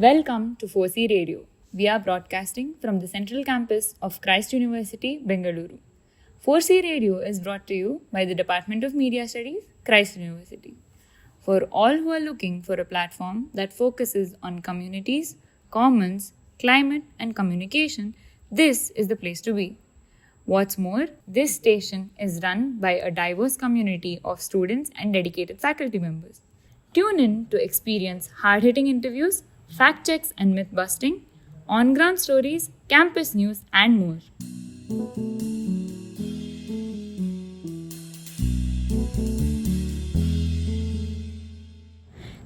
Welcome to 4C Radio. We are broadcasting from the central campus of Christ University, Bengaluru. 4C Radio is brought to you by the Department of Media Studies, Christ University. For all who are looking for a platform that focuses on communities, commons, climate, and communication, this is the place to be. What's more, this station is run by a diverse community of students and dedicated faculty members. Tune in to experience hard-hitting interviews, fact checks and myth busting, on-ground stories, campus news, and more.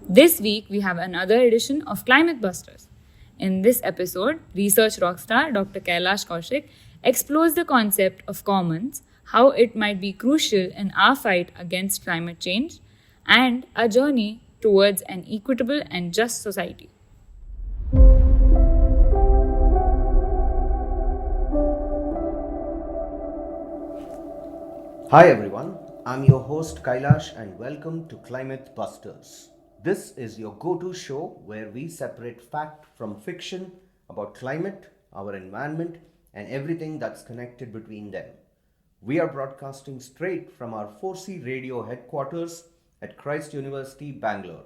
This week we have another edition of CliMYTH Busters. In this episode, research rockstar Dr Kailash explores the concept of commons, how it might be crucial in our fight against climate change, and a journey towards an equitable and just society. Hi everyone, I'm your host Kailash and welcome to CliMYTH Busters. This is your go-to show where we separate fact from fiction about climate, our environment, and everything that's connected between them. We are broadcasting straight from our 4C Radio headquarters at Christ University, Bangalore.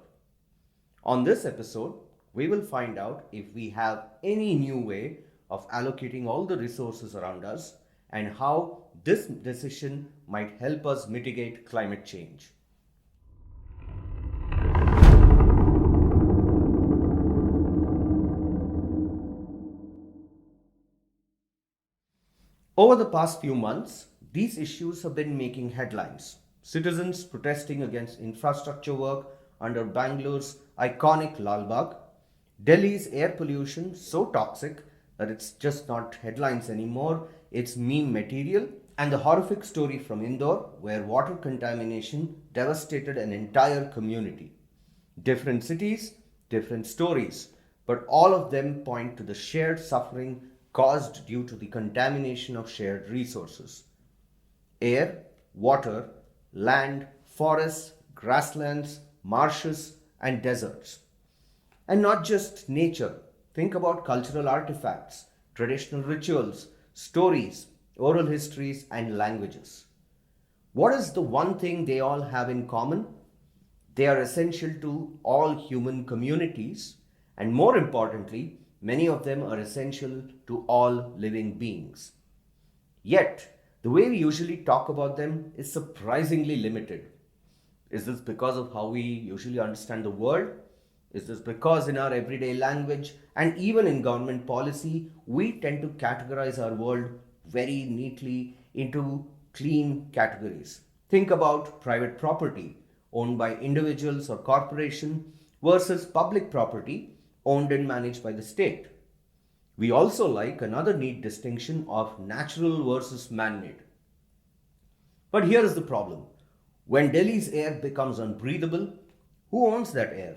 On this episode, we will find out if we have any new way of allocating all the resources around us and how this decision might help us mitigate climate change. Over the past few months, these issues have been making headlines. Citizens protesting against infrastructure work under Bangalore's iconic Lal Bagh, Delhi's air pollution so toxic that it's just not headlines anymore, it's meme material, and the horrific story from Indore where water contamination devastated an entire community. Different cities, different stories, but all of them point to the shared suffering caused due to the contamination of shared resources. Air, water, land, forests, grasslands, marshes, and deserts. And not just nature. Think about cultural artifacts, traditional rituals, stories, oral histories, and languages. What is the one thing they all have in common? They are essential to all human communities, and more importantly, many of them are essential to all living beings. Yet, the way we usually talk about them is surprisingly limited. Is this because of how we usually understand the world? Is this because in our everyday language and even in government policy, we tend to categorize our world very neatly into clean categories? Think about private property owned by individuals or corporation versus public property owned and managed by the state. We also like another neat distinction of natural versus man-made. But here is the problem. When Delhi's air becomes unbreathable, who owns that air?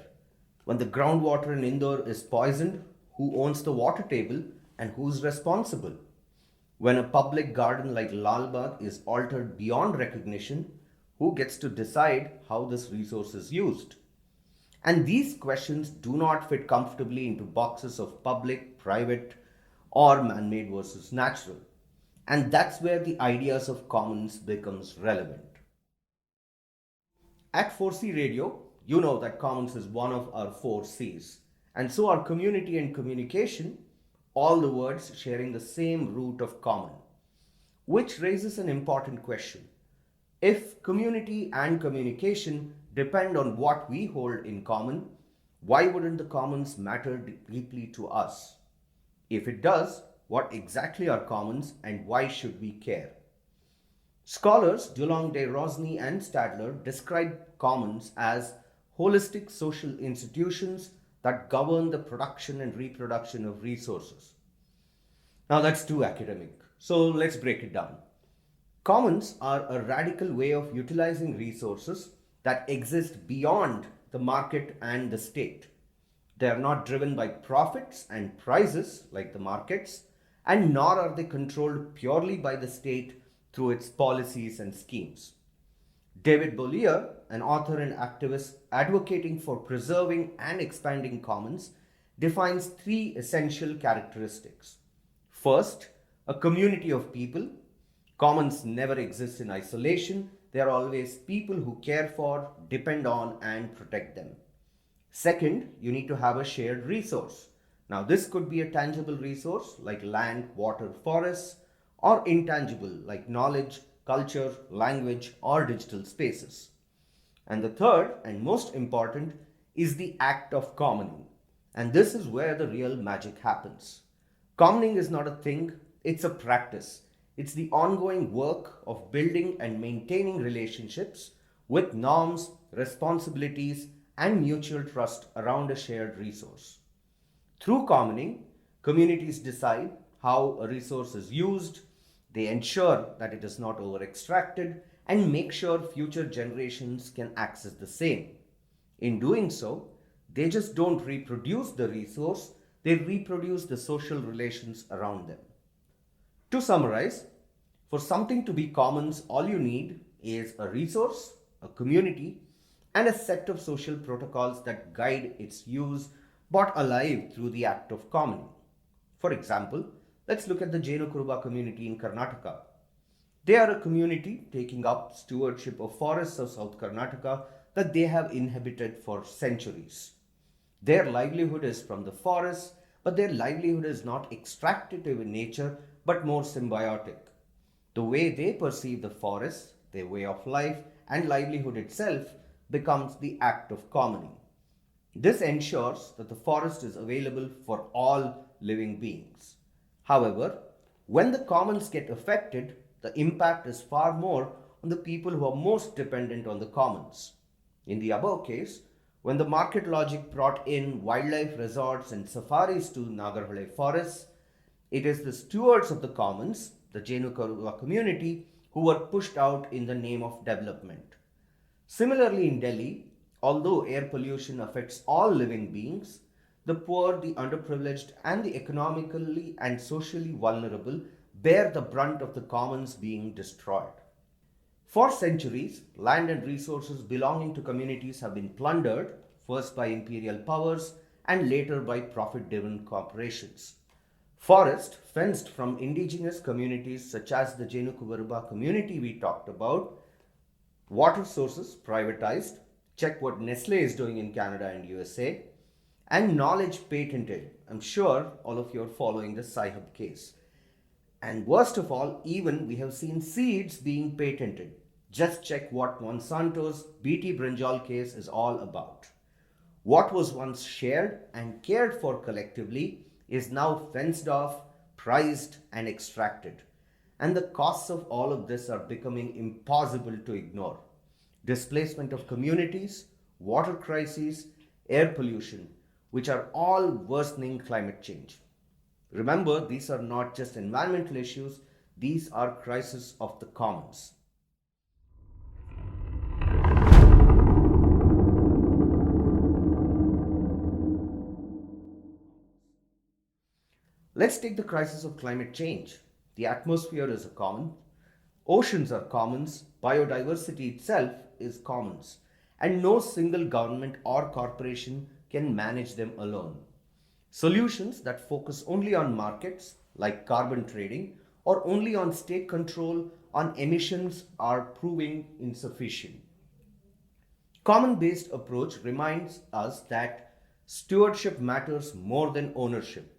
When the groundwater in Indore is poisoned, who owns the water table and who's responsible? When a public garden like Lal Bagh is altered beyond recognition, who gets to decide how this resource is used? And these questions do not fit comfortably into boxes of public, private, or man-made versus natural. And that's where the ideas of commons becomes relevant. At 4C Radio, you know that commons is one of our 4 C's. And so are community and communication, all the words sharing the same root of common. Which raises an important question. If community and communication depend on what we hold in common, why wouldn't the commons matter deeply to us? If it does, what exactly are commons and why should we care? Scholars Dulong de Rosny and Stadler describe commons as holistic social institutions that govern the production and reproduction of resources. Now that's too academic, so let's break it down. Commons are a radical way of utilizing resources that exist beyond the market and the state. They are not driven by profits and prices like the markets, and nor are they controlled purely by the state through its policies and schemes. David Bollier, an author and activist advocating for preserving and expanding commons, defines three essential characteristics. First, a community of people. Commons never exist in isolation. They are always people who care for, depend on, and protect them. Second, you need to have a shared resource. Now, this could be a tangible resource like land, water, forests, or intangible like knowledge, culture, language, or digital spaces. And the third and most important is the act of commoning. And this is where the real magic happens. Commoning is not a thing, it's a practice. It's the ongoing work of building and maintaining relationships with norms, responsibilities, and mutual trust around a shared resource. Through commoning, communities decide how a resource is used, they ensure that it is not over extracted, and make sure future generations can access the same. In doing so, they just don't reproduce the resource, they reproduce the social relations around them. To summarize, for something to be commons, all you need is a resource, a community, and a set of social protocols that guide its use, brought alive through the act of commoning. For example, let's look at the Jaina Kuruba community in Karnataka. They are a community taking up stewardship of forests of South Karnataka that they have inhabited for centuries. Their livelihood is from the forests, but their livelihood is not extractive in nature but more symbiotic. The way they perceive the forest, their way of life, and livelihood itself becomes the act of commoning. This ensures that the forest is available for all living beings. However, when the commons get affected, the impact is far more on the people who are most dependent on the commons. In the above case, when the market logic brought in wildlife resorts and safaris to Nagarhole forests, it is the stewards of the commons, the Jaina Kuruba community, who were pushed out in the name of development. Similarly, in Delhi, although air pollution affects all living beings, the poor, the underprivileged, and the economically and socially vulnerable bear the brunt of the commons being destroyed. For centuries, land and resources belonging to communities have been plundered, first by imperial powers and later by profit-driven corporations. Forest, fenced from indigenous communities such as the Jaina Kuruba community we talked about, water sources privatized, check what Nestle is doing in Canada and USA, and knowledge patented. I'm sure all of you are following the Sci-Hub case. And worst of all, even we have seen seeds being patented. Just check what Monsanto's BT brinjal case is all about. What was once shared and cared for collectively is now fenced off, priced, and extracted. And the costs of all of this are becoming impossible to ignore. Displacement of communities, water crises, air pollution, which are all worsening climate change. Remember, these are not just environmental issues, these are crises of the commons. Let's take the crisis of climate change. The atmosphere is a common, oceans are commons, biodiversity itself is commons, and no single government or corporation can manage them alone. Solutions that focus only on markets, like carbon trading, or only on state control on emissions are proving insufficient. Common-based approach reminds us that stewardship matters more than ownership.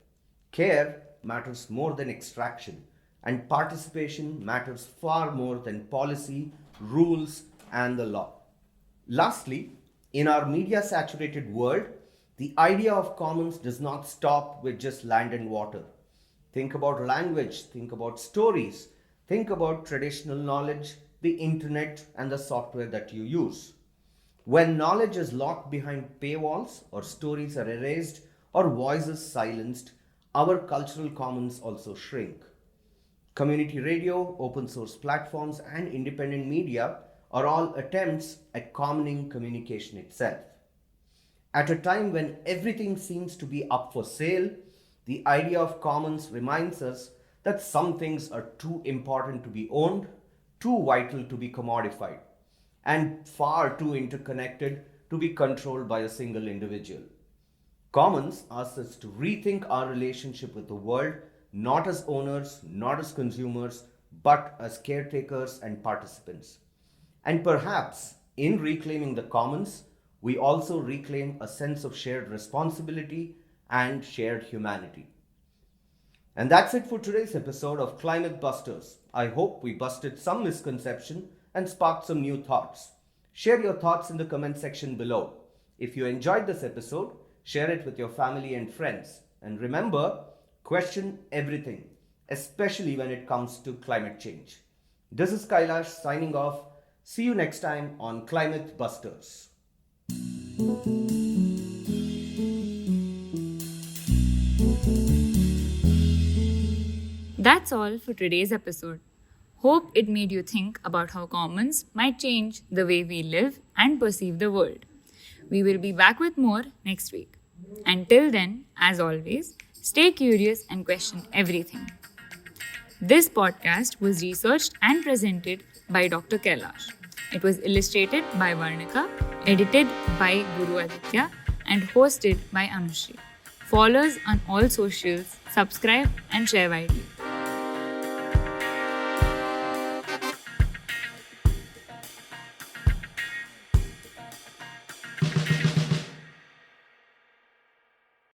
Care matters more than extraction, and participation matters far more than policy, rules, and the law. Lastly, in our media saturated world, the idea of commons does not stop with just land and water. Think about language, think about stories, think about traditional knowledge, the internet, and the software that you use. When knowledge is locked behind paywalls, or stories are erased, or voices silenced, our cultural commons also shrink. Community radio, open source platforms, and independent media are all attempts at commoning communication itself. At a time when everything seems to be up for sale, the idea of commons reminds us that some things are too important to be owned, too vital to be commodified, and far too interconnected to be controlled by a single individual. Commons asks us to rethink our relationship with the world, not as owners, not as consumers, but as caretakers and participants. And perhaps in reclaiming the commons, we also reclaim a sense of shared responsibility and shared humanity. And that's it for today's episode of CliMYTH Busters. I hope we busted some misconception and sparked some new thoughts. Share your thoughts in the comment section below. If you enjoyed this episode, share it with your family and friends. And remember, question everything, especially when it comes to climate change. This is Kailash signing off. See you next time on CliMYTH Busters. That's all for today's episode. Hope it made you think about how commons might change the way we live and perceive the world. We will be back with more next week. Until then, as always, stay curious and question everything. This podcast was researched and presented by Dr Kailash. It was illustrated by Vernika, edited by Guru Aditya, and hosted by Anushree. Follow us on all socials, subscribe and share widely.